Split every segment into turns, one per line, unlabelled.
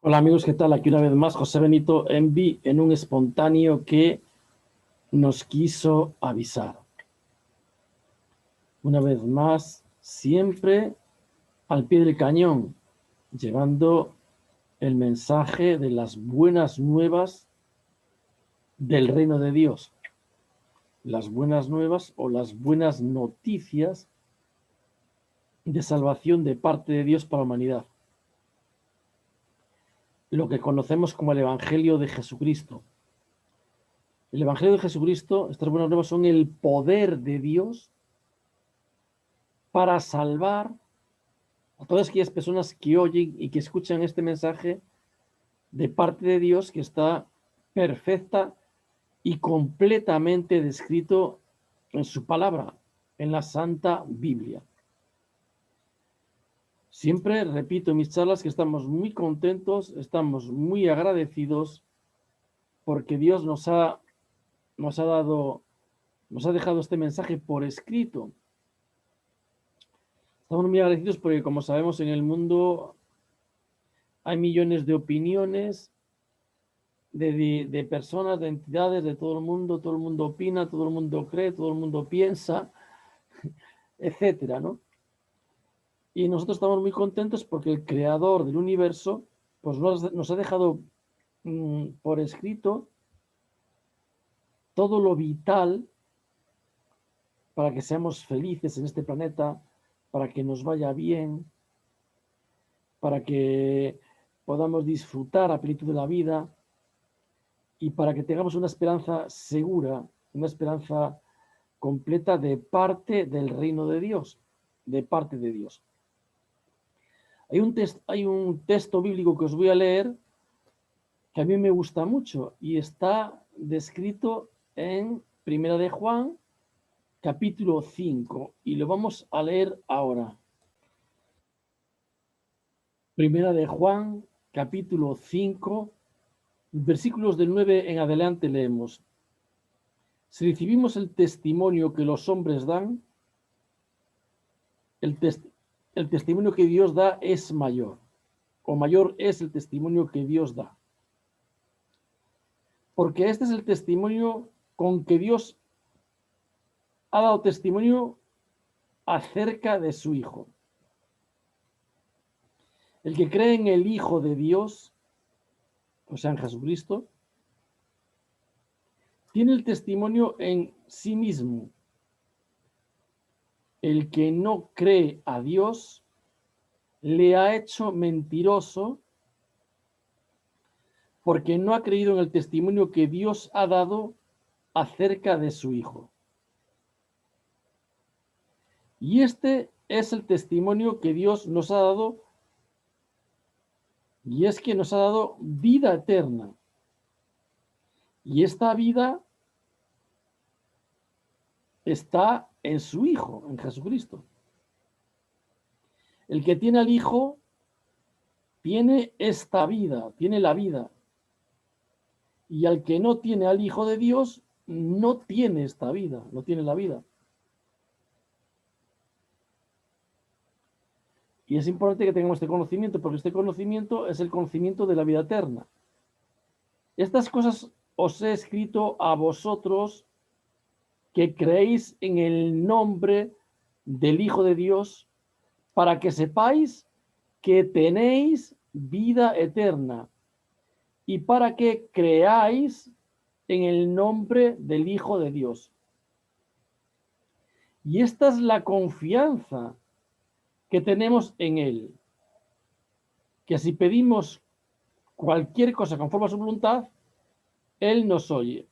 Hola amigos, ¿qué tal? Aquí una vez más José Benito Envi en un espontáneo que nos quiso avisar. Una vez más, siempre al pie del cañón, llevando el mensaje de las buenas nuevas del reino de Dios. Las buenas nuevas o las buenas noticias de salvación de parte de Dios para la humanidad. Lo que conocemos como el Evangelio de Jesucristo. El Evangelio de Jesucristo, estas buenas nuevas son el poder de Dios para salvar a todas aquellas personas que oyen y que escuchan este mensaje de parte de Dios, que está perfecta y completamente descrito en su palabra, en la Santa Biblia. Siempre repito en mis charlas que estamos muy contentos, estamos muy agradecidos porque Dios nos ha dejado este mensaje por escrito. Estamos muy agradecidos porque, como sabemos, en el mundo hay millones de opiniones de personas, de entidades, de todo el mundo opina, todo el mundo cree, todo el mundo piensa, etcétera, ¿no? Y nosotros estamos muy contentos porque el creador del universo pues nos ha dejado por escrito todo lo vital para que seamos felices en este planeta, para que nos vaya bien, para que podamos disfrutar a plenitud de la vida y para que tengamos una esperanza segura, una esperanza completa de parte del reino de Dios, de parte de Dios. Hay un texto bíblico que os voy a leer que a mí me gusta mucho y está descrito en Primera de Juan, capítulo 5, y lo vamos a leer ahora. Primera de Juan, capítulo 5, versículos del 9 en adelante leemos. Si recibimos el testimonio que los hombres dan, el testimonio que Dios da es mayor, o mayor es el testimonio que Dios da. Porque este es el testimonio con que Dios ha dado testimonio acerca de su Hijo. El que cree en el Hijo de Dios, o sea, en Jesucristo, tiene el testimonio en sí mismo. El que no cree a Dios le ha hecho mentiroso porque no ha creído en el testimonio que Dios ha dado acerca de su Hijo. Y este es el testimonio que Dios nos ha dado, y es que nos ha dado vida eterna. Y esta vida está en su Hijo, en Jesucristo. El que tiene al Hijo tiene esta vida, tiene la vida. Y al que no tiene al Hijo de Dios, no tiene esta vida, no tiene la vida. Y es importante que tengamos este conocimiento, porque este conocimiento es el conocimiento de la vida eterna. Estas cosas os he escrito a vosotros que creéis en el nombre del Hijo de Dios, para que sepáis que tenéis vida eterna y para que creáis en el nombre del Hijo de Dios. Y esta es la confianza que tenemos en Él, que si pedimos cualquier cosa conforme a su voluntad, Él nos oye.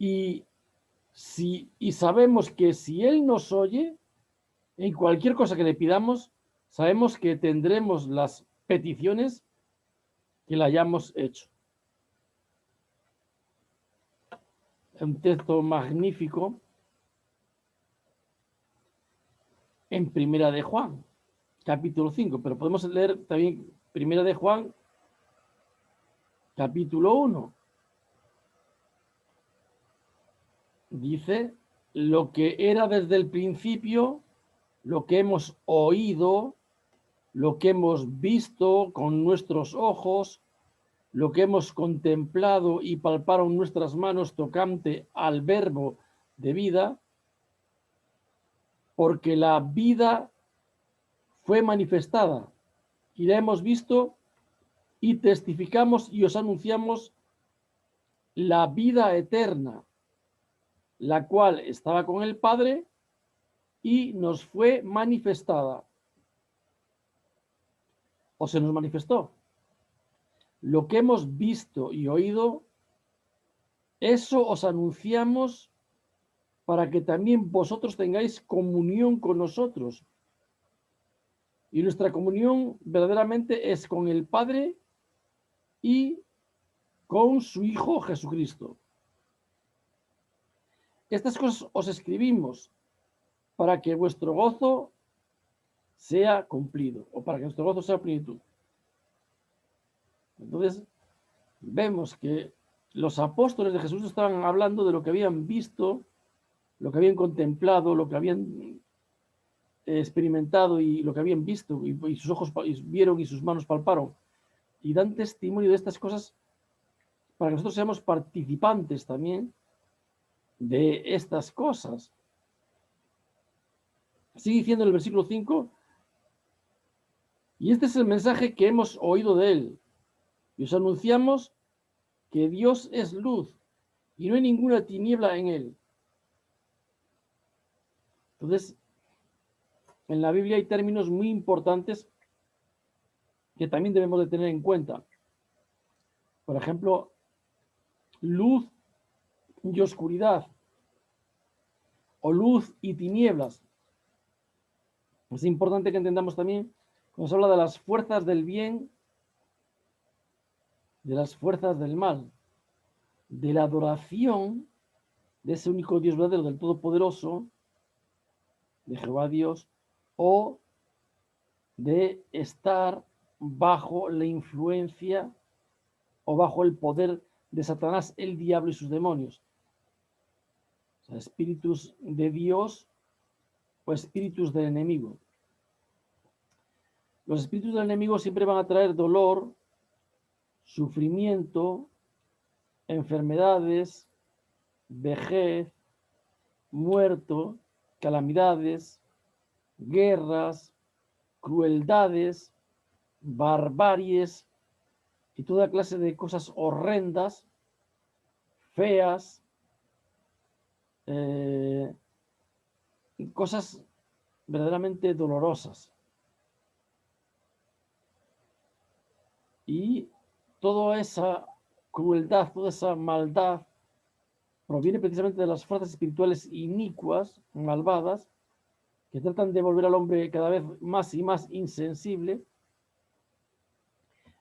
Y sabemos que si Él nos oye, en cualquier cosa que le pidamos, sabemos que tendremos las peticiones que le hayamos hecho. Un texto magnífico en Primera de Juan, capítulo 5, pero podemos leer también Primera de Juan, capítulo 1. Dice, lo que era desde el principio, lo que hemos oído, lo que hemos visto con nuestros ojos, lo que hemos contemplado y palparon nuestras manos tocante al verbo de vida, porque la vida fue manifestada y la hemos visto y testificamos y os anunciamos la vida eterna, la cual estaba con el Padre y nos fue manifestada. O se nos manifestó. Lo que hemos visto y oído, eso os anunciamos para que también vosotros tengáis comunión con nosotros. Y nuestra comunión verdaderamente es con el Padre y con su Hijo Jesucristo. Estas cosas os escribimos para que vuestro gozo sea cumplido, o para que nuestro gozo sea plenitud. Entonces, vemos que los apóstoles de Jesús estaban hablando de lo que habían visto, lo que habían contemplado, lo que habían experimentado y lo que habían visto, y sus ojos vieron y sus manos palparon, y dan testimonio de estas cosas para que nosotros seamos participantes también de estas cosas. Sigue diciendo en el versículo 5, y este es el mensaje que hemos oído de él, y os anunciamos que Dios es luz, y no hay ninguna tiniebla en él. Entonces, en la Biblia hay términos muy importantes que también debemos de tener en cuenta. Por ejemplo, luz y oscuridad, o luz y tinieblas. Es importante que entendamos también, cuando se habla de las fuerzas del bien, de las fuerzas del mal, de la adoración de ese único Dios verdadero, del Todopoderoso, de Jehová Dios, o de estar bajo la influencia o bajo el poder de Satanás, el diablo y sus demonios. O sea, espíritus de Dios o espíritus del enemigo. Los espíritus del enemigo siempre van a traer dolor, sufrimiento, enfermedades, vejez, muerto, calamidades, guerras, crueldades, barbaries y toda clase de cosas horrendas, feas, cosas verdaderamente dolorosas. Y toda esa crueldad, toda esa maldad proviene precisamente de las fuerzas espirituales inicuas, malvadas, que tratan de volver al hombre cada vez más y más insensible,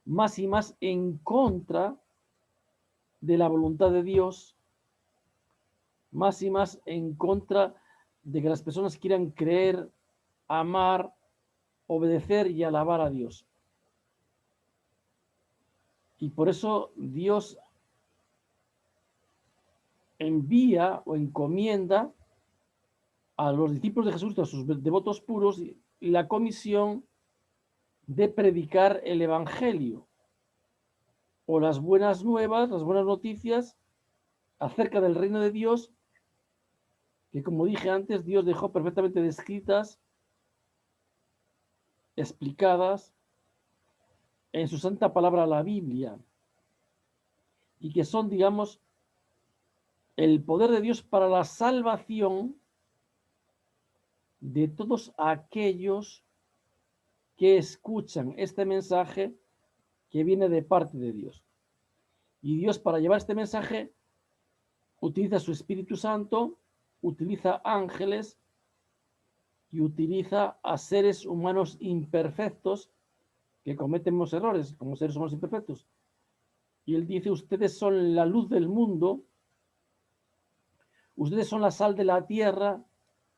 más y más en contra de la voluntad de Dios, más y más en contra de que las personas quieran creer, amar, obedecer y alabar a Dios. Y por eso Dios envía o encomienda a los discípulos de Jesús, a sus devotos puros, la comisión de predicar el Evangelio o las buenas nuevas, las buenas noticias acerca del reino de Dios, que como dije antes, Dios dejó perfectamente descritas, explicadas en su santa palabra, la Biblia, y que son, digamos, el poder de Dios para la salvación de todos aquellos que escuchan este mensaje que viene de parte de Dios. Y Dios, para llevar este mensaje, utiliza su Espíritu Santo, utiliza ángeles y utiliza a seres humanos imperfectos que cometemos errores como seres humanos imperfectos. Y él dice, ustedes son la luz del mundo, ustedes son la sal de la tierra,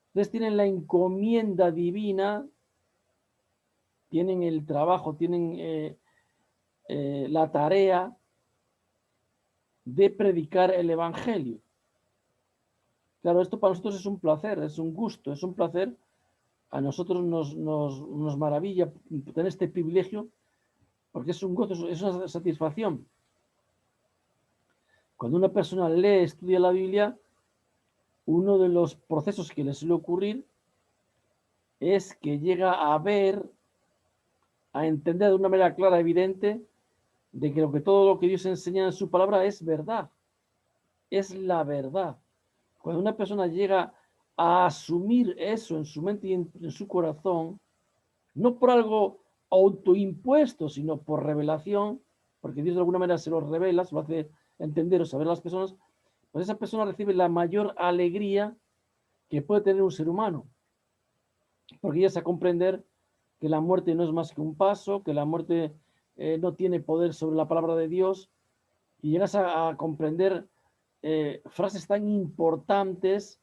ustedes tienen la encomienda divina, tienen el trabajo, tienen la tarea de predicar el Evangelio. Claro, esto para nosotros es un placer, es un gusto, es un placer a nosotros nos maravilla tener este privilegio, porque es un gozo, es una satisfacción. Cuando una persona lee, estudia la Biblia, uno de los procesos que le suele ocurrir es que llega a ver, a entender de una manera clara, evidente, de que todo lo que Dios enseña en su palabra es verdad, es la verdad. Cuando una persona llega a asumir eso en su mente y en su corazón, no por algo autoimpuesto, sino por revelación, porque Dios de alguna manera se lo revela, se lo hace entender o saber a las personas, pues esa persona recibe la mayor alegría que puede tener un ser humano, porque ya a comprender que la muerte no es más que un paso, que la muerte no tiene poder sobre la palabra de Dios, y llegas a comprender frases tan importantes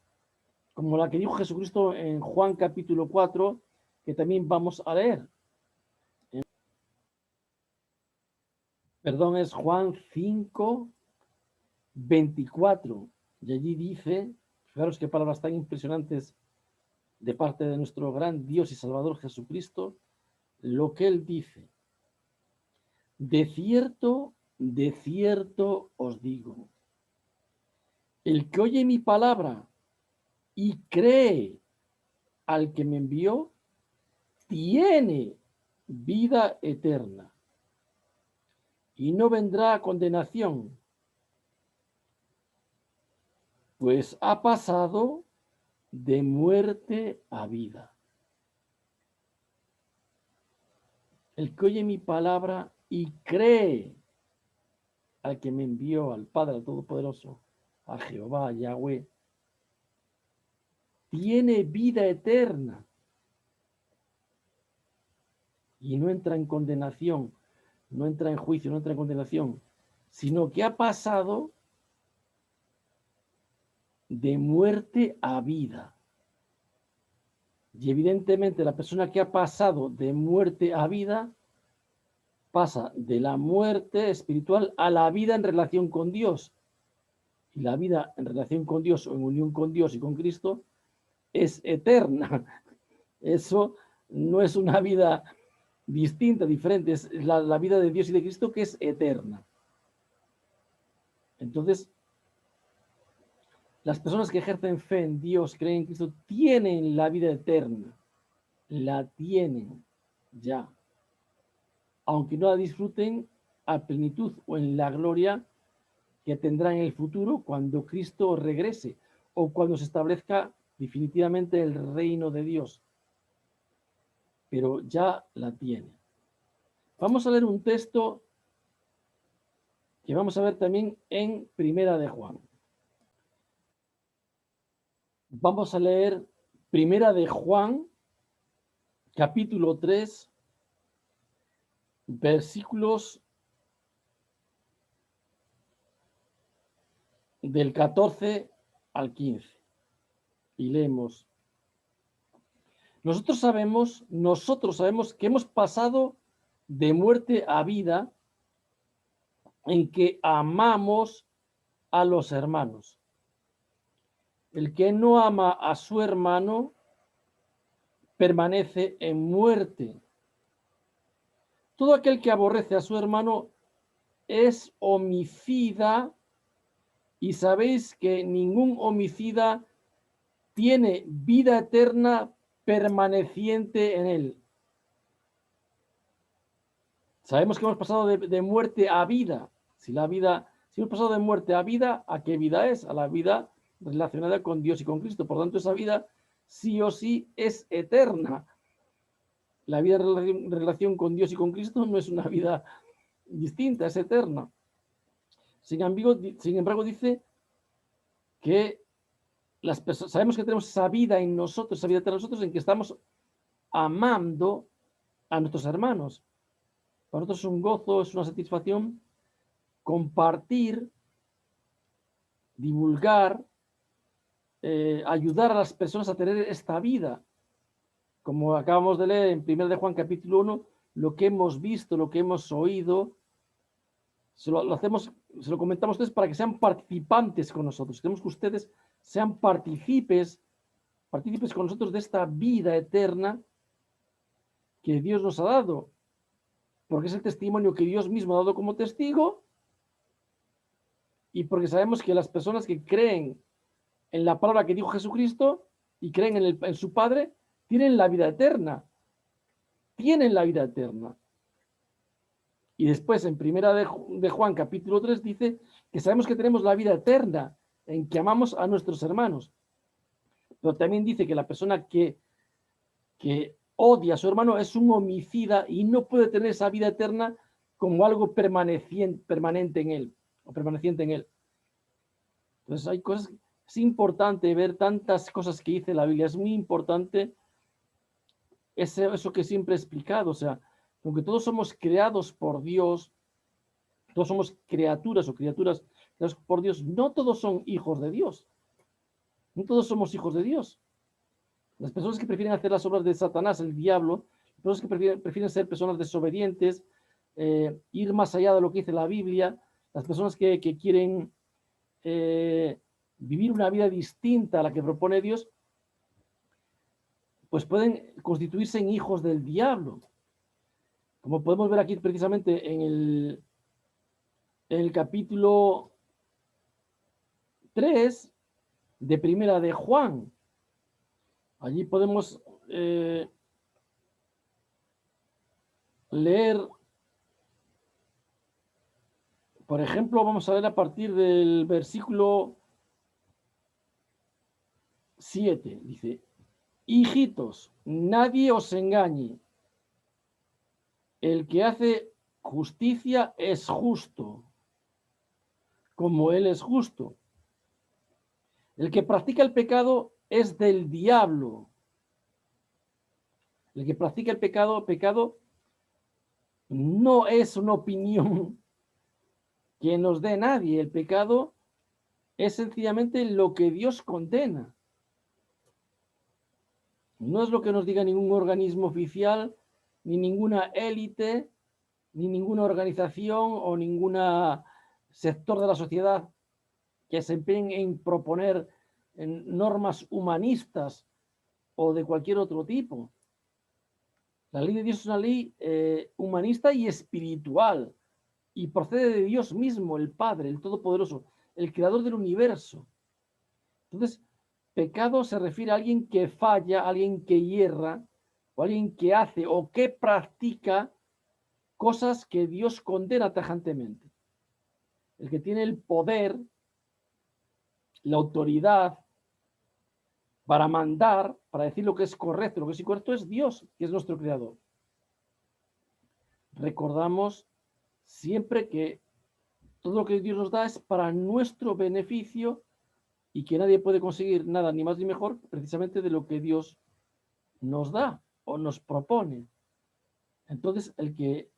como la que dijo Jesucristo en Juan capítulo 4, que también vamos a leer. Perdón, es Juan 5, 24. Y allí dice, fijaros qué palabras tan impresionantes de parte de nuestro gran Dios y Salvador Jesucristo, lo que Él dice. De cierto os digo, el que oye mi palabra y cree al que me envió, tiene vida eterna y no vendrá a condenación, pues ha pasado de muerte a vida. El que oye mi palabra y cree al que me envió, al Padre, al Todopoderoso, a Jehová, a Yahweh, tiene vida eterna y no entra en condenación, no entra en juicio, no entra en condenación, sino que ha pasado de muerte a vida. Y evidentemente la persona que ha pasado de muerte a vida pasa de la muerte espiritual a la vida en relación con Dios. Y la vida en relación con Dios o en unión con Dios y con Cristo es eterna. Eso no es una vida distinta, diferente, es la vida de Dios y de Cristo que es eterna. Entonces, las personas que ejercen fe en Dios, creen en Cristo, tienen la vida eterna. La tienen ya. Aunque no la disfruten a plenitud o en la gloria que tendrá en el futuro cuando Cristo regrese o cuando se establezca definitivamente el reino de Dios. Pero ya la tiene. Vamos a leer un texto que vamos a ver también en Primera de Juan. Vamos a leer Primera de Juan, capítulo 3, versículos del 14 al 15. Y leemos. Nosotros sabemos que hemos pasado de muerte a vida en que amamos a los hermanos. El que no ama a su hermano permanece en muerte. Todo aquel que aborrece a su hermano es homicida, y sabéis que ningún homicida tiene vida eterna permaneciente en él. Sabemos que hemos pasado de muerte a vida. Si hemos pasado de muerte a vida, ¿a qué vida es? A la vida relacionada con Dios y con Cristo. Por tanto, esa vida sí o sí es eterna. La vida en relación con Dios y con Cristo no es una vida distinta, es eterna. Sin embargo, dice que las personas, sabemos que tenemos esa vida en nosotros, esa vida eterna en nosotros, en que estamos amando a nuestros hermanos. Para nosotros es un gozo, es una satisfacción compartir, divulgar, ayudar a las personas a tener esta vida. Como acabamos de leer en 1 de Juan capítulo 1, lo que hemos visto, lo que hemos oído, se lo comentamos a ustedes para que sean participantes con nosotros. Queremos que ustedes sean partícipes partícipes con nosotros de esta vida eterna que Dios nos ha dado, porque es el testimonio que Dios mismo ha dado como testigo y porque sabemos que las personas que creen en la palabra que dijo Jesucristo y creen en su Padre, tienen la vida eterna. Tienen la vida eterna. Y después en primera de Juan capítulo 3 dice que sabemos que tenemos la vida eterna en que amamos a nuestros hermanos. Pero también dice que la persona que odia a su hermano es un homicida y no puede tener esa vida eterna como algo permanente en él o permaneciente en él. Entonces hay cosas, es importante ver tantas cosas que dice la Biblia, es muy importante eso que siempre he explicado, o sea, aunque todos somos creados por Dios, todos somos criaturas o criaturas creadas por Dios, no todos son hijos de Dios, no todos somos hijos de Dios. Las personas que prefieren hacer las obras de Satanás, el diablo, las personas que prefieren ser personas desobedientes, ir más allá de lo que dice la Biblia, las personas que quieren vivir una vida distinta a la que propone Dios, pues pueden constituirse en hijos del diablo. Como podemos ver aquí precisamente en el capítulo 3 de Primera de Juan. Allí podemos leer, por ejemplo, vamos a ver a partir del versículo 7, dice: hijitos, nadie os engañe. El que hace justicia es justo, como él es justo. El que practica el pecado es del diablo. El que practica el pecado no es una opinión que nos dé nadie. El pecado es sencillamente lo que Dios condena. No es lo que nos diga ningún organismo oficial, ni ninguna élite, ni ninguna organización o ningún sector de la sociedad que se empeñen en proponer normas humanistas o de cualquier otro tipo. La ley de Dios es una ley humanista y espiritual y procede de Dios mismo, el Padre, el Todopoderoso, el Creador del universo. Entonces, pecado se refiere a alguien que falla, a alguien que hierra, o alguien que hace o que practica cosas que Dios condena tajantemente. El que tiene el poder, la autoridad para mandar, para decir lo que es correcto, lo que es incorrecto, es Dios, que es nuestro creador. Recordamos siempre que todo lo que Dios nos da es para nuestro beneficio y que nadie puede conseguir nada ni más ni mejor precisamente de lo que Dios nos da o nos propone. Entonces, el que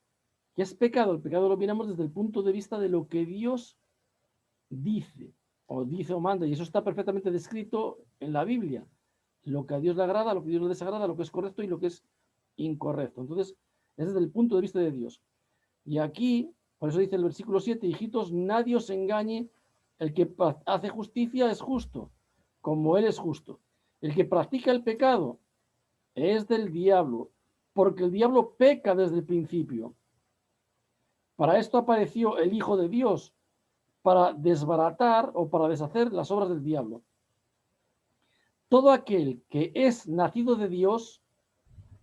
es pecado, el pecado lo miramos desde el punto de vista de lo que Dios dice o manda, y eso está perfectamente descrito en la Biblia. Lo que a Dios le agrada, lo que a Dios le desagrada, lo que es correcto y lo que es incorrecto. Entonces, es desde el punto de vista de Dios. Y aquí, por eso dice el versículo 7, hijitos, nadie os engañe, el que hace justicia es justo, como él es justo. El que practica el pecado es del diablo, porque el diablo peca desde el principio. Para esto apareció el Hijo de Dios, para desbaratar o para deshacer las obras del diablo. Todo aquel que es nacido de Dios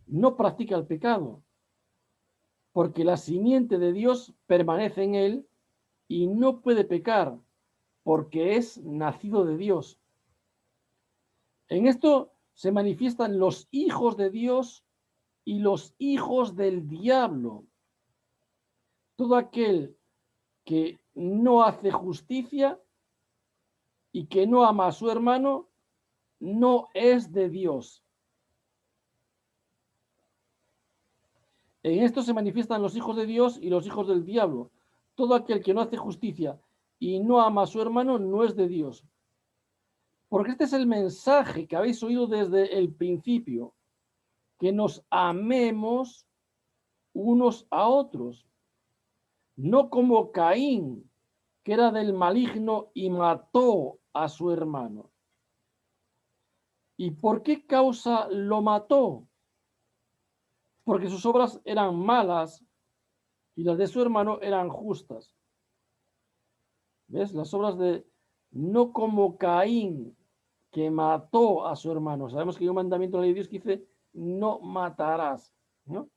no practica el pecado, porque la simiente de Dios permanece en él y no puede pecar, porque es nacido de Dios. En esto se manifiestan los hijos de Dios y los hijos del diablo. Todo aquel que no hace justicia y que no ama a su hermano no es de Dios. En esto se manifiestan los hijos de Dios y los hijos del diablo. Todo aquel que no hace justicia y no ama a su hermano no es de Dios. Porque este es el mensaje que habéis oído desde el principio, que nos amemos unos a otros, no como Caín, que era del maligno y mató a su hermano. ¿Y por qué causa lo mató? Porque sus obras eran malas y las de su hermano eran justas. ¿Ves? Las obras de, no como Caín, que mató a su hermano. Sabemos que hay un mandamiento de la ley de Dios que dice, no matarás, ¿no?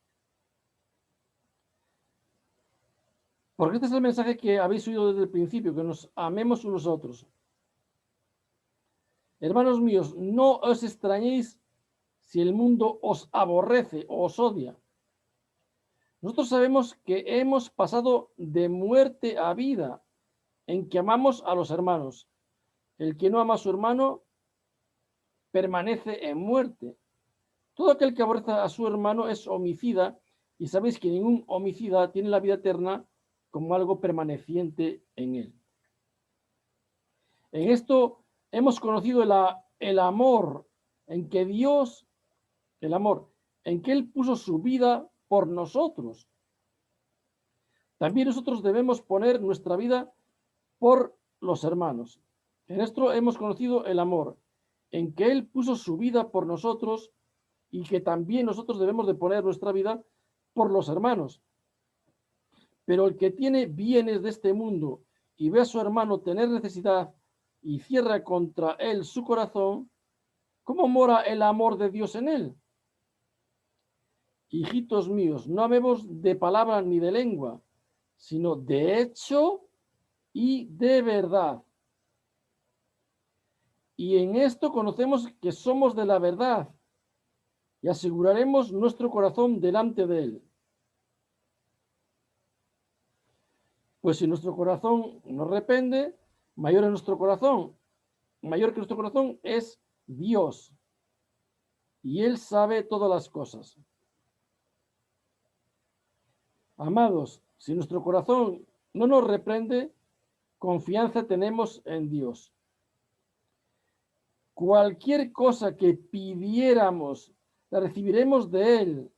Porque este es el mensaje que habéis oído desde el principio, que nos amemos unos a otros. Hermanos míos, no os extrañéis si el mundo os aborrece o os odia. Nosotros sabemos que hemos pasado de muerte a vida, en que amamos a los hermanos. El que no ama a su hermano permanece en muerte. Todo aquel que aborrece a su hermano es homicida, y sabéis que ningún homicida tiene la vida eterna como algo permaneciente en él. En esto hemos conocido el amor en que Dios, el amor, en que Él puso su vida por nosotros. También nosotros debemos poner nuestra vida por los hermanos. En esto hemos conocido el amor, en que Él puso su vida por nosotros y que también nosotros debemos de poner nuestra vida por los hermanos. Pero el que tiene bienes de este mundo y ve a su hermano tener necesidad y cierra contra él su corazón, ¿cómo mora el amor de Dios en él? Hijitos míos, no amemos de palabra ni de lengua, sino de hecho y de verdad. Y en esto conocemos que somos de la verdad y aseguraremos nuestro corazón delante de él. Pues si nuestro corazón nos repende, mayor es nuestro corazón. Mayor que nuestro corazón es Dios. Y Él sabe todas las cosas. Amados, si nuestro corazón no nos reprende, confianza tenemos en Dios. Cualquier cosa que pidiéramos, la recibiremos de Él,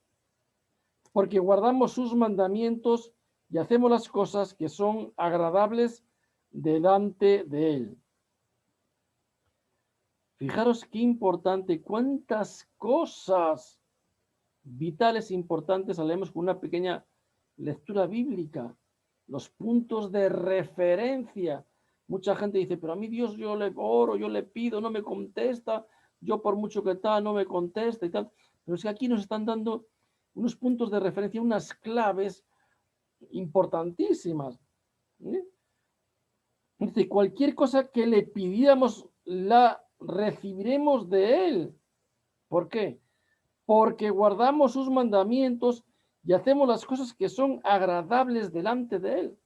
porque guardamos sus mandamientos y hacemos las cosas que son agradables delante de Él. Fijaros qué importante, cuántas cosas vitales importantes leemos con una pequeña lectura bíblica, los puntos de referencia. Mucha gente dice, pero a mí Dios yo le oro, yo le pido, no me contesta, yo por mucho que tal, no me contesta y tal. Pero es que aquí nos están dando unos puntos de referencia, unas claves importantísimas. Dice, cualquier cosa que le pidiéramos la recibiremos de Él. ¿Por qué? Porque guardamos sus mandamientos y hacemos las cosas que son agradables delante de Él.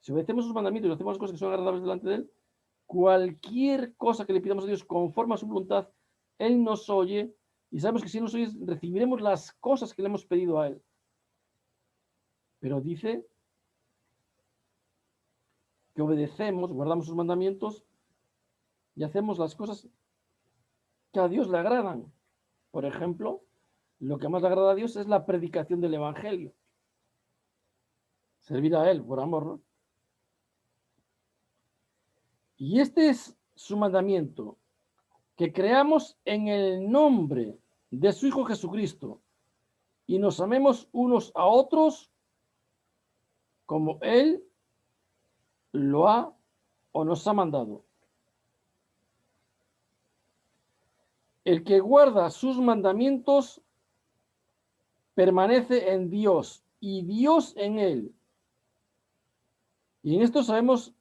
Si obedecemos sus mandamientos y hacemos las cosas que son agradables delante de Él, cualquier cosa que le pidamos a Dios conforme a su voluntad, Él nos oye y sabemos que si nos oye recibiremos las cosas que le hemos pedido a Él. Pero dice que obedecemos, guardamos sus mandamientos y hacemos las cosas que a Dios le agradan. Por ejemplo, lo que más le agrada a Dios es la predicación del Evangelio. Servir a Él por amor, ¿no? Y este es su mandamiento, que creamos en el nombre de su Hijo Jesucristo y nos amemos unos a otros como Él lo ha o nos ha mandado. El que guarda sus mandamientos permanece en Dios y Dios en él. Y en esto sabemos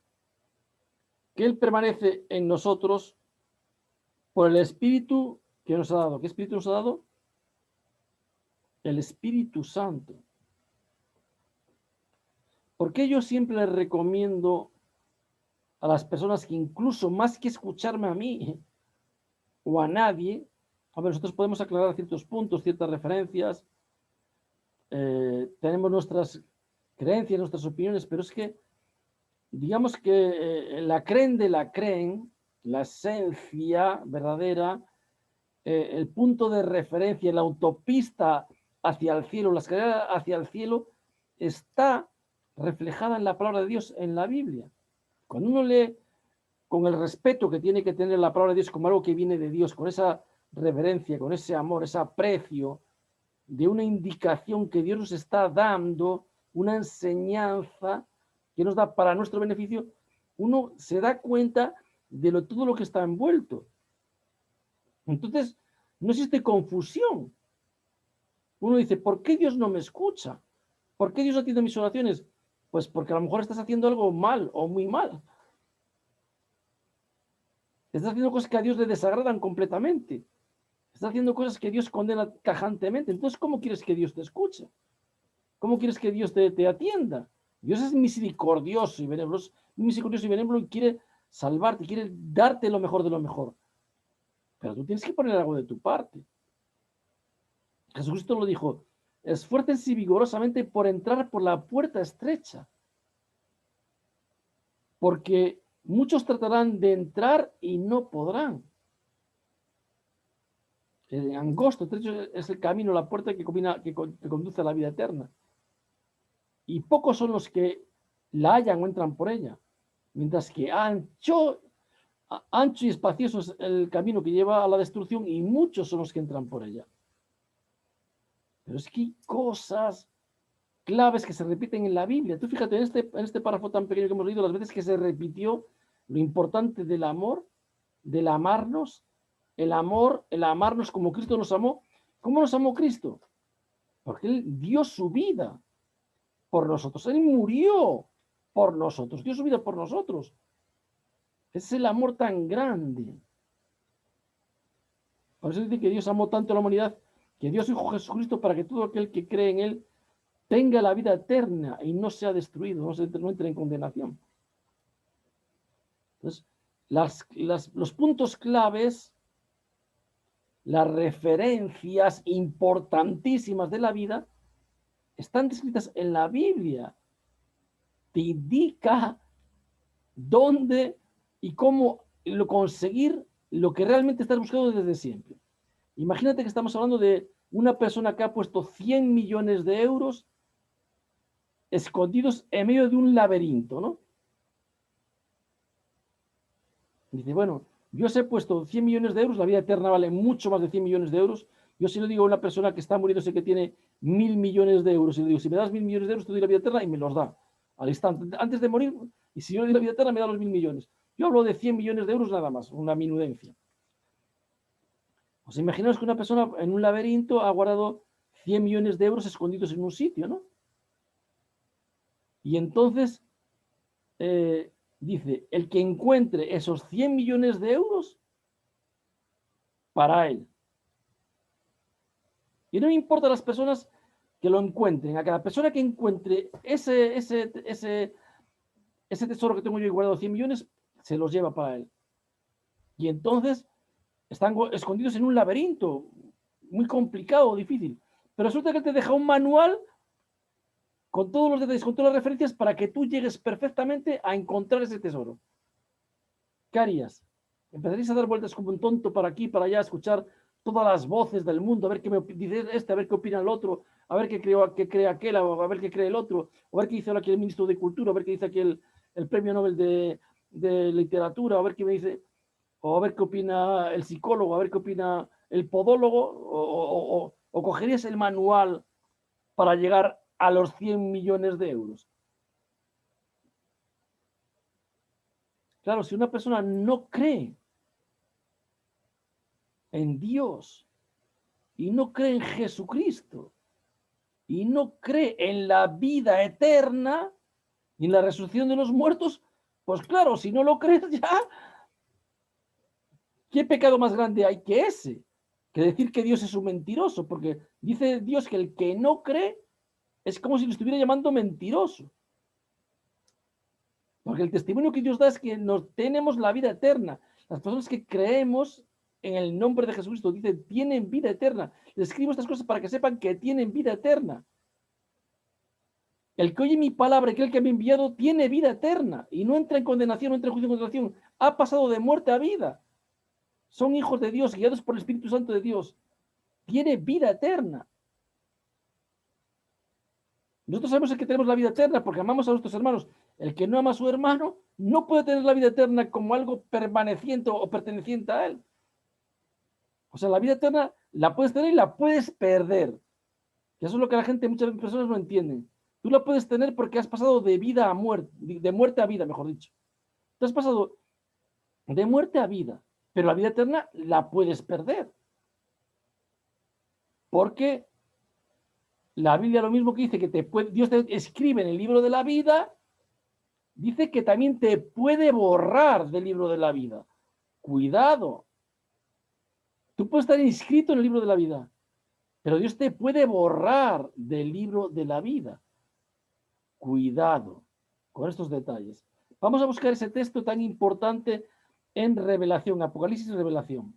que Él permanece en nosotros por el Espíritu que nos ha dado. ¿Qué Espíritu nos ha dado? El Espíritu Santo. ¿Por qué yo siempre les recomiendo a las personas que incluso más que escucharme a mí o a nadie, a ver, nosotros podemos aclarar ciertos puntos, ciertas referencias, tenemos nuestras creencias, nuestras opiniones, pero es que digamos que la creen de la creen, la esencia verdadera, el punto de referencia, la autopista hacia el cielo, la escalera hacia el cielo, está reflejada en la palabra de Dios, en la Biblia. Cuando uno lee con el respeto que tiene que tener la palabra de Dios como algo que viene de Dios, con esa reverencia, con ese amor, ese aprecio de una indicación que Dios nos está dando, una enseñanza que nos da para nuestro beneficio, uno se da cuenta de todo lo que está envuelto. Entonces, no existe confusión. Uno dice, ¿por qué Dios no me escucha? ¿Por qué Dios no atiende mis oraciones? Pues porque a lo mejor estás haciendo algo mal o muy mal. Estás haciendo cosas que a Dios le desagradan completamente. Estás haciendo cosas que Dios condena tajantemente. Entonces, ¿cómo quieres que Dios te escuche? ¿Cómo quieres que Dios te atienda? Dios es misericordioso y benévolo y quiere salvarte, quiere darte lo mejor de lo mejor. Pero tú tienes que poner algo de tu parte. Jesucristo lo dijo, esfuércense vigorosamente por entrar por la puerta estrecha, porque muchos tratarán de entrar y no podrán. El angosto, estrecho es el camino, la puerta que conduce a la vida eterna. Y pocos son los que la hallan o entran por ella. Mientras que ancho y espacioso es el camino que lleva a la destrucción y muchos son los que entran por ella. Pero es que hay cosas claves que se repiten en la Biblia. Tú fíjate, en este párrafo tan pequeño que hemos leído, las veces que se repitió lo importante del amor, del amarnos, el amarnos como Cristo nos amó. ¿Cómo nos amó Cristo? Porque Él dio su vida por nosotros. Él murió por nosotros, dio su vida por nosotros. Es el amor tan grande. Por eso dice que Dios amó tanto a la humanidad, que dio a su Hijo Jesucristo para que todo aquel que cree en Él tenga la vida eterna y no sea destruido, no entre en condenación. Entonces, los puntos claves, las referencias importantísimas de la vida, están descritas en la Biblia. Te indica dónde y cómo conseguir lo que realmente estás buscando desde siempre. Imagínate que estamos hablando de una persona que ha puesto 100 millones de euros escondidos en medio de un laberinto, ¿no? Dice, bueno, yo os he puesto 100 millones de euros, la vida eterna vale mucho más de 100 millones de euros. Yo si le digo a una persona que está muriéndose que tiene 1.000 millones de euros, y le digo, si me das 1.000 millones de euros, te doy la vida eterna, y me los da al instante, antes de morir, y si yo le doy la vida eterna, me da los 1.000 millones. Yo hablo de 100 millones de euros nada más, una minudencia. Pues imaginaos que una persona en un laberinto ha guardado 100 millones de euros escondidos en un sitio, ¿no? Y entonces dice, el que encuentre esos 100 millones de euros, para él. Y no me importa las personas que lo encuentren, a cada persona que encuentre ese tesoro que tengo yo guardado 100 millones, se los lleva para él. Y entonces están escondidos en un laberinto muy complicado, difícil. Pero resulta que él te deja un manual con todos los detalles, con todas las referencias para que tú llegues perfectamente a encontrar ese tesoro. ¿Qué harías? ¿Empezarías a dar vueltas como un tonto para aquí, para allá, a escuchar todas las voces del mundo, a ver qué me dice este, a ver qué opina el otro, a ver qué cree aquel, a ver qué cree el otro, a ver qué dice aquí el ministro de Cultura, a ver qué dice aquí el premio Nobel de Literatura, a ver qué me dice, o a ver qué opina el psicólogo, a ver qué opina el podólogo, o cogerías el manual para llegar a los 100 millones de euros? Claro, si una persona no cree en Dios y no cree en Jesucristo y no cree en la vida eterna y en la resurrección de los muertos, pues claro, si no lo crees ya, ¿qué pecado más grande hay que ese? Que decir que Dios es un mentiroso, porque dice Dios que el que no cree es como si lo estuviera llamando mentiroso. Porque el testimonio que Dios da es que tenemos la vida eterna. Las personas que creemos en el nombre de Jesucristo, dice, tienen vida eterna. Les escribo estas cosas para que sepan que tienen vida eterna. El que oye mi palabra y que el que me ha enviado tiene vida eterna y no entra en condenación, no entra en juicio de condenación. Ha pasado de muerte a vida. Son hijos de Dios, guiados por el Espíritu Santo de Dios. Tiene vida eterna. Nosotros sabemos que tenemos la vida eterna porque amamos a nuestros hermanos. El que no ama a su hermano no puede tener la vida eterna como algo permaneciente o perteneciente a él. O sea, la vida eterna la puedes tener y la puedes perder. Y eso es lo que la gente, muchas personas no entienden. Tú la puedes tener porque has pasado de vida a muerte, de muerte a vida, mejor dicho. Tú has pasado de muerte a vida, pero la vida eterna la puedes perder. Porque la Biblia lo mismo que dice que Dios te escribe en el libro de la vida, dice que también te puede borrar del libro de la vida. Cuidado. Tú puedes estar inscrito en el libro de la vida, pero Dios te puede borrar del libro de la vida. Cuidado con estos detalles. Vamos a buscar ese texto tan importante en Revelación, Apocalipsis y Revelación.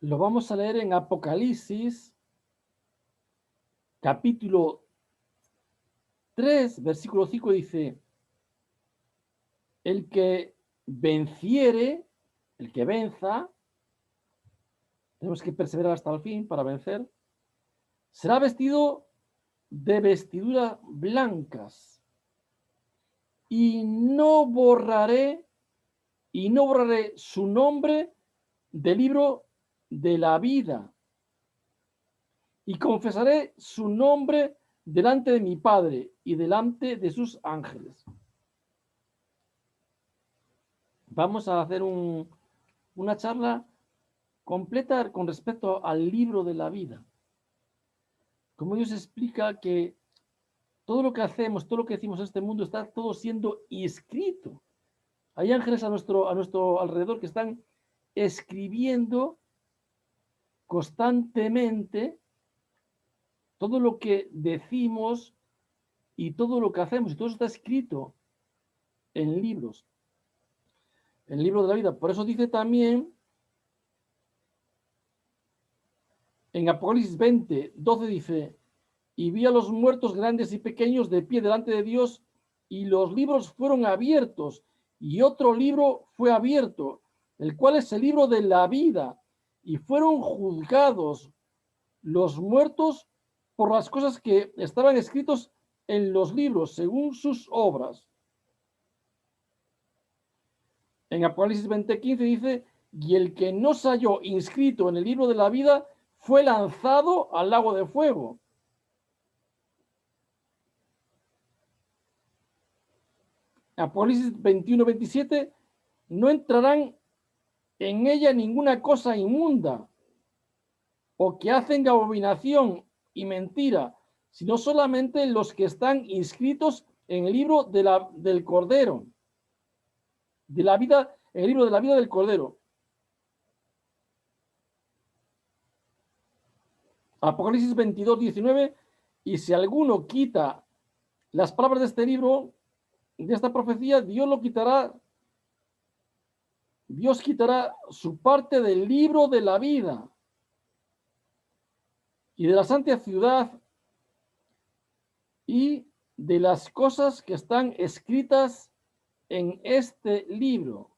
Lo vamos a leer en Apocalipsis, capítulo 3, versículo 5, dice: el que venciere, el que venza, tenemos que perseverar hasta el fin para vencer, será vestido de vestiduras blancas, y no borraré su nombre del libro de la vida, y confesaré su nombre delante de mi Padre y delante de sus ángeles. Vamos a hacer una charla completa con respecto al libro de la vida. Como Dios explica que todo lo que hacemos, todo lo que decimos en este mundo está todo siendo escrito. Hay ángeles a nuestro alrededor que están escribiendo constantemente todo lo que decimos y todo lo que hacemos. Y todo eso está escrito en libros, en el libro de la vida. Por eso dice también en Apocalipsis 20, 12 dice: y vi a los muertos grandes y pequeños de pie delante de Dios, y los libros fueron abiertos, y otro libro fue abierto, el cual es el libro de la vida, y fueron juzgados los muertos por las cosas que estaban escritos en los libros, según sus obras. En Apocalipsis 20:15 dice: y el que no se halló inscrito en el libro de la vida fue lanzado al lago de fuego. Apocalipsis 21:27: no entrarán en ella ninguna cosa inmunda o que hacen abominación y mentira, sino solamente los que están inscritos en el libro del Cordero, de la vida, en el libro de la vida del Cordero. Apocalipsis 22:19: y si alguno quita las palabras de este libro, de esta profecía, Dios quitará su parte del libro de la vida y de la santa ciudad y de las cosas que están escritas en este libro.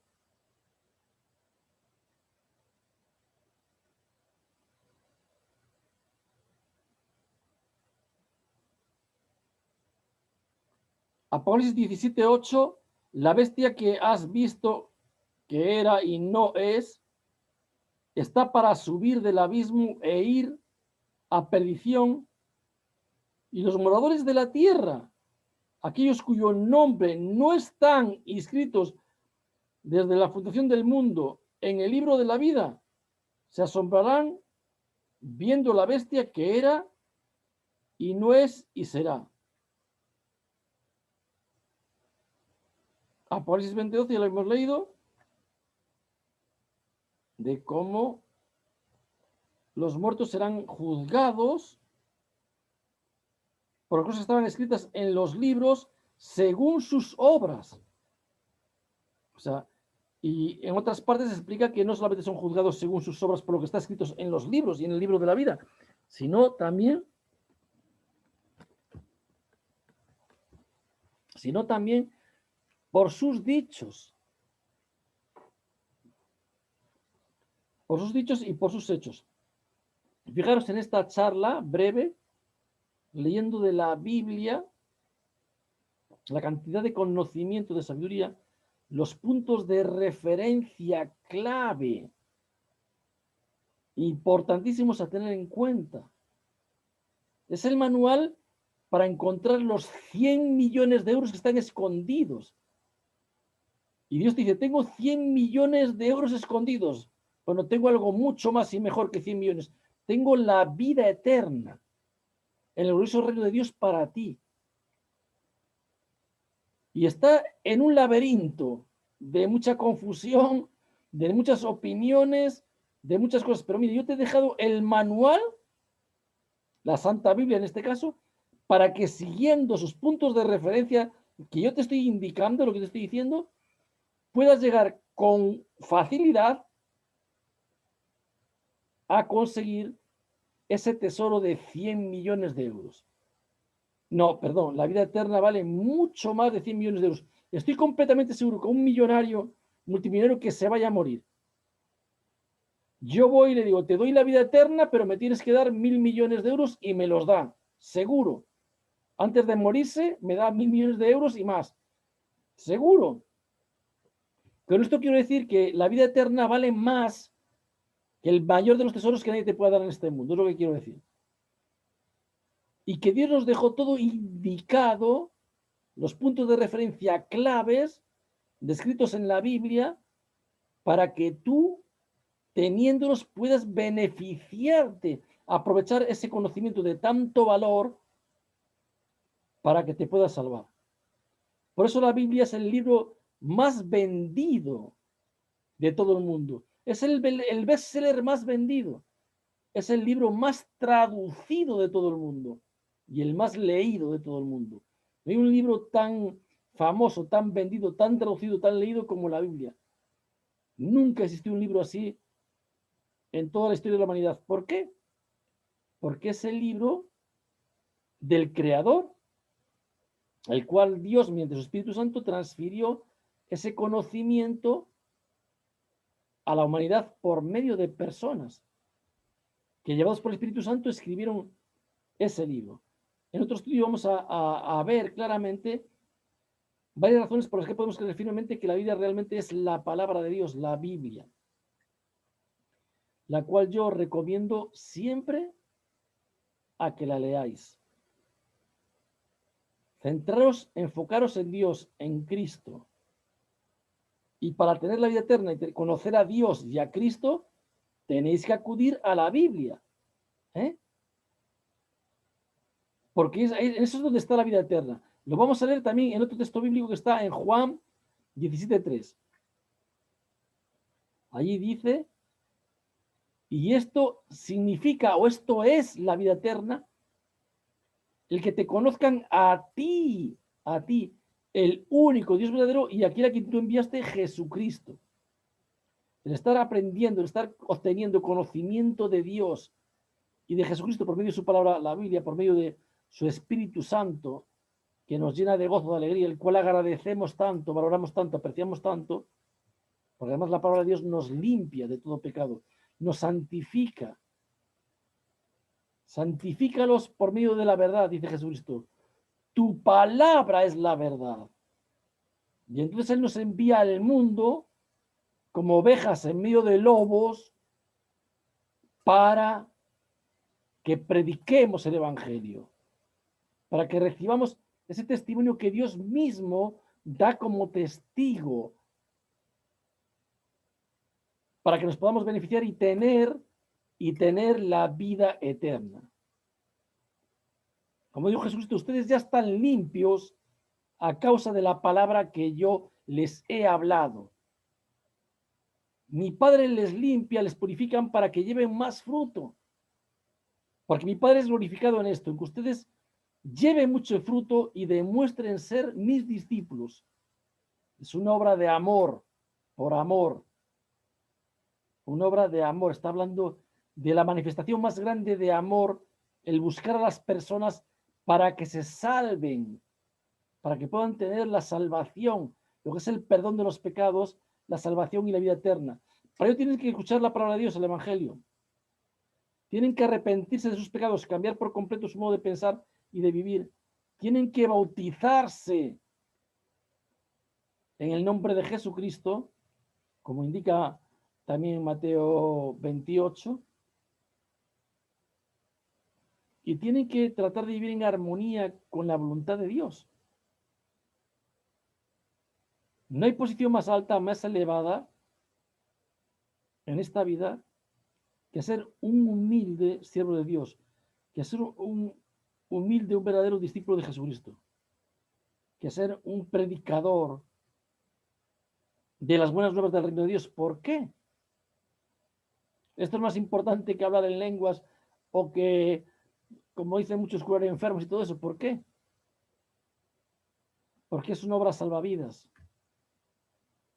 Apocalipsis 17:8: la bestia que has visto, que era y no es, está para subir del abismo e ir a perdición, y los moradores de la tierra, aquellos cuyo nombre no están inscritos desde la fundación del mundo en el libro de la vida, se asombrarán viendo la bestia que era y no es y será. Apocalipsis 20:12 ya lo hemos leído, de cómo los muertos serán juzgados por cosas que estaban escritas en los libros según sus obras. O sea, y en otras partes se explica que no solamente son juzgados según sus obras por lo que está escrito en los libros y en el libro de la vida, sino también por sus dichos. Por sus dichos y por sus hechos. Fijaros en esta charla breve, leyendo de la Biblia, la cantidad de conocimiento, de sabiduría, los puntos de referencia clave, importantísimos a tener en cuenta. Es el manual para encontrar los 100 millones de euros que están escondidos. Y Dios dice, tengo 100 millones de euros escondidos. Bueno, tengo algo mucho más y mejor que 100 millones. Tengo la vida eterna en el glorioso reino de Dios para ti. Y está en un laberinto de mucha confusión, de muchas opiniones, de muchas cosas. Pero mire, yo te he dejado el manual, la Santa Biblia en este caso, para que siguiendo sus puntos de referencia que yo te estoy indicando, lo que te estoy diciendo, puedas llegar con facilidad a conseguir ese tesoro de 100 millones de euros. No, perdón, la vida eterna vale mucho más de 100 millones de euros. Estoy completamente seguro que un millonario, multimillonario que se vaya a morir, yo voy y le digo, te doy la vida eterna, pero me tienes que dar 1.000 millones de euros y me los da, seguro. Antes de morirse, me da 1.000 millones de euros y más. Seguro. Con esto quiero decir que la vida eterna vale más que el mayor de los tesoros que nadie te pueda dar en este mundo. Es lo que quiero decir. Y que Dios nos dejó todo indicado, los puntos de referencia claves descritos en la Biblia, para que tú, teniéndolos, puedas beneficiarte, aprovechar ese conocimiento de tanto valor para que te puedas salvar. Por eso la Biblia es el libro más vendido de todo el mundo. Es el bestseller más vendido. Es el libro más traducido de todo el mundo y el más leído de todo el mundo. No hay un libro tan famoso, tan vendido, tan traducido, tan leído como la Biblia. Nunca existió un libro así en toda la historia de la humanidad. ¿Por qué? Porque es el libro del Creador, el cual Dios, mediante su Espíritu Santo, transfirió ese conocimiento a la humanidad por medio de personas que, llevados por el Espíritu Santo, escribieron ese libro. En otro estudio vamos a ver claramente varias razones por las que podemos creer firmemente que la Biblia realmente es la palabra de Dios, la Biblia, la cual yo recomiendo siempre a que la leáis. Centraros, enfocaros en Dios, en Cristo. Y para tener la vida eterna y conocer a Dios y a Cristo, tenéis que acudir a la Biblia. Porque eso es donde está la vida eterna. Lo vamos a leer también en otro texto bíblico que está en Juan 17:3. Allí dice, y esto significa, o esto es la vida eterna, el que te conozcan a ti, el único Dios verdadero y aquel a quien tú enviaste, Jesucristo. El estar aprendiendo, el estar obteniendo conocimiento de Dios y de Jesucristo por medio de su palabra, la Biblia, por medio de su Espíritu Santo, que nos llena de gozo, de alegría, el cual agradecemos tanto, valoramos tanto, apreciamos tanto, porque además la palabra de Dios nos limpia de todo pecado, nos santifica. Santifícalos por medio de la verdad, dice Jesucristo. Tu palabra es la verdad. Y entonces Él nos envía al mundo como ovejas en medio de lobos para que prediquemos el Evangelio, para que recibamos ese testimonio que Dios mismo da como testigo, para que nos podamos beneficiar y tener la vida eterna. Como dijo Jesucristo, ustedes ya están limpios a causa de la palabra que yo les he hablado. Mi Padre les limpia, les purifican para que lleven más fruto. Porque mi Padre es glorificado en esto, en que ustedes lleven mucho fruto y demuestren ser mis discípulos. Es una obra de amor, por amor. Una obra de amor. Está hablando de la manifestación más grande de amor, el buscar a las personas para que se salven, para que puedan tener la salvación, lo que es el perdón de los pecados, la salvación y la vida eterna. Para ello tienen que escuchar la palabra de Dios, el Evangelio. Tienen que arrepentirse de sus pecados, cambiar por completo su modo de pensar y de vivir, tienen que bautizarse en el nombre de Jesucristo, como indica también Mateo 28, y tienen que tratar de vivir en armonía con la voluntad de Dios. No hay posición más alta, más elevada en esta vida que ser un humilde siervo de Dios, que ser un humilde, un verdadero discípulo de Jesucristo, que ser un predicador de las buenas nuevas del reino de Dios. ¿Por qué? Esto es más importante que hablar en lenguas o que, como dicen muchos, curar enfermos y todo eso. ¿Por qué? Porque es una obra salvavidas.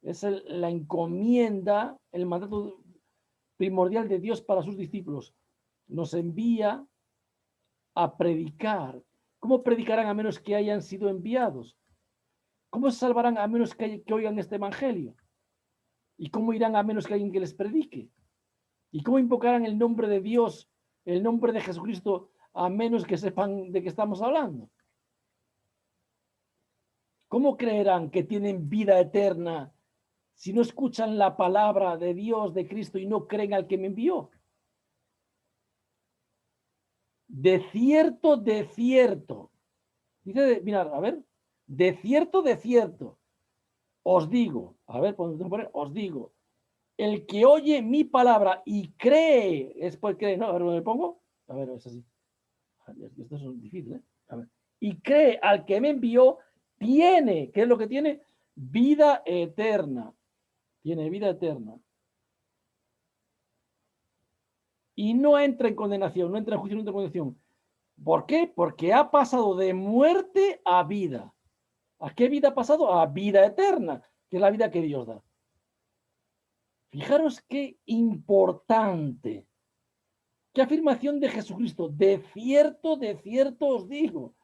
Es la encomienda, el mandato primordial de Dios para sus discípulos. Nos envía a predicar. ¿Cómo predicarán a menos que hayan sido enviados? ¿Cómo se salvarán a menos que oigan este evangelio? ¿Y cómo irán a menos que alguien que les predique? ¿Y cómo invocarán el nombre de Dios, el nombre de Jesucristo, a menos que sepan de qué estamos hablando? ¿Cómo creerán que tienen vida eterna si no escuchan la palabra de Dios, de Cristo, y no creen al que me envió? De cierto, dice, mirad, a ver, de cierto, os digo, a ver, os digo, el que oye mi palabra y cree, después cree, ¿no? A ver, ¿me pongo? A ver, es así. Esto es difícil, ¿eh? A ver. Y cree al que me envió, tiene, ¿qué es lo que tiene? Vida eterna. Tiene vida eterna. Y no entra en condenación, no entra en juicio, no entra en condenación. ¿Por qué? Porque ha pasado de muerte a vida. ¿A qué vida ha pasado? A vida eterna, que es la vida que Dios da. Fijaros qué importante. ¿Qué afirmación de Jesucristo? De cierto os digo.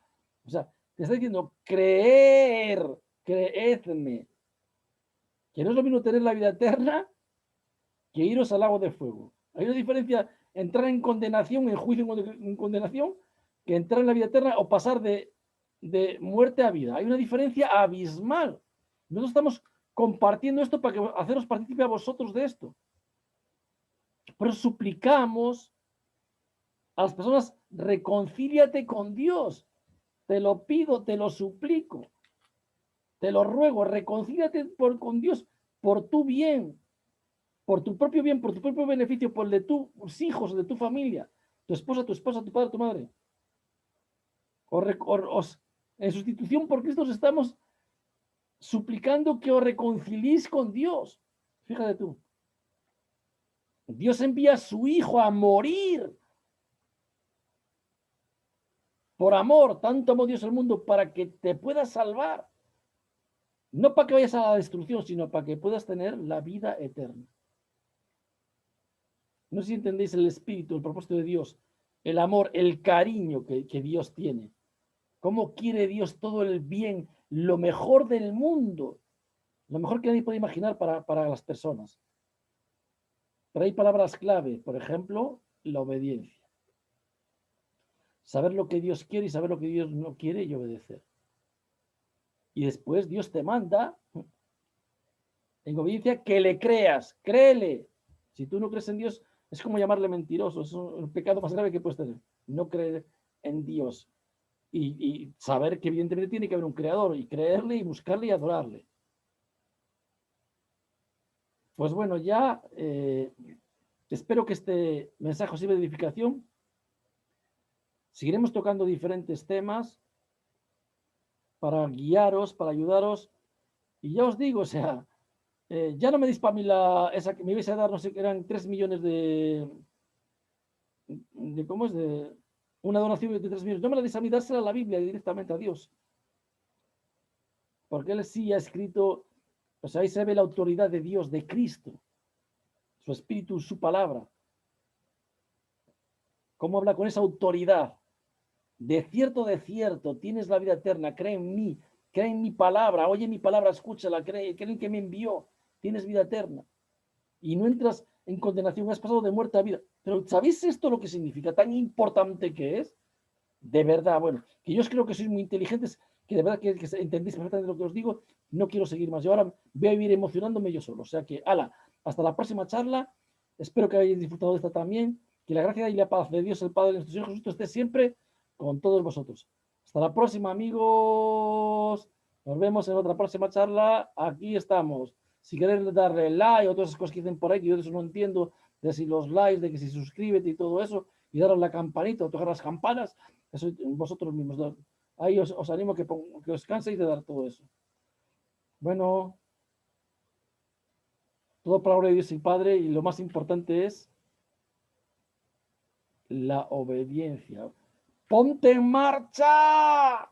O sea, te está diciendo, creedme. Que no es lo mismo tener la vida eterna que iros al lago de fuego. Hay una diferencia entrar en condenación, en juicio en condenación, que entrar en la vida eterna o pasar de muerte a vida. Hay una diferencia abismal. Nosotros estamos compartiendo esto para que haceros partícipe a vosotros de esto. Pero suplicamos a las personas, reconcíliate con Dios. Te lo pido, te lo suplico. Te lo ruego, reconcíliate con Dios por tu bien, por tu propio bien, por tu propio beneficio, por el de tus hijos, de tu familia, tu esposa, tu padre, tu madre. En sustitución por Cristo os estamos suplicando que os reconciliéis con Dios. Fíjate tú. Dios envía a su Hijo a morir por amor. Tanto amó Dios al mundo para que te puedas salvar. No para que vayas a la destrucción, sino para que puedas tener la vida eterna. No sé si entendéis el espíritu, el propósito de Dios, el amor, el cariño que Dios tiene. ¿Cómo quiere Dios todo el bien, lo mejor del mundo? Lo mejor que nadie puede imaginar para las personas. Pero hay palabras clave, por ejemplo, la obediencia. Saber lo que Dios quiere y saber lo que Dios no quiere y obedecer. Y después Dios te manda en obediencia que le creas, créele. Si tú no crees en Dios, es como llamarle mentiroso, es un pecado más grave que puedes tener. No creer en Dios y saber que evidentemente tiene que haber un creador y creerle y buscarle y adorarle. Pues bueno, ya espero que este mensaje os sirva de edificación. Seguiremos tocando diferentes temas para guiaros, para ayudaros. Y ya os digo, o sea, ya no me deis para mí esa que me ibais a dar, no sé, eran 3 millones ¿cómo es? De una donación de 3 millones. No me la deis a mí, dársela a la Biblia directamente a Dios. Porque Él sí ha escrito, o sea, ahí se ve la autoridad de Dios, de Cristo, su espíritu, su palabra. ¿Cómo habla con esa autoridad? De cierto, tienes la vida eterna, cree en mí, cree en mi palabra, oye mi palabra, escúchala, cree en que me envió, tienes vida eterna. Y no entras en condenación, has pasado de muerte a vida. Pero ¿sabéis esto lo que significa? Tan importante que es. De verdad, bueno, que yo creo que sois muy inteligentes, que de verdad que entendéis perfectamente lo que os digo, no quiero seguir más. Yo ahora voy a vivir emocionándome yo solo. O sea que, ala, hasta la próxima charla. Espero que hayáis disfrutado de esta también. Que la gracia y la paz de Dios, el Padre de nuestro Señor Jesucristo, esté siempre con todos vosotros. Hasta la próxima, amigos. Nos vemos en otra próxima charla. Aquí estamos. Si queréis darle like o todas esas cosas que dicen por ahí, que yo de eso no entiendo, de si los likes, de que si suscríbete y todo eso, y daros la campanita o tocar las campanas, eso vosotros mismos. Ahí os animo que os canséis de dar todo eso. Bueno, todo para obra de Dios y Padre, y lo más importante es la obediencia. ¡Ponte en marcha!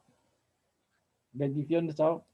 Bendiciones, chao.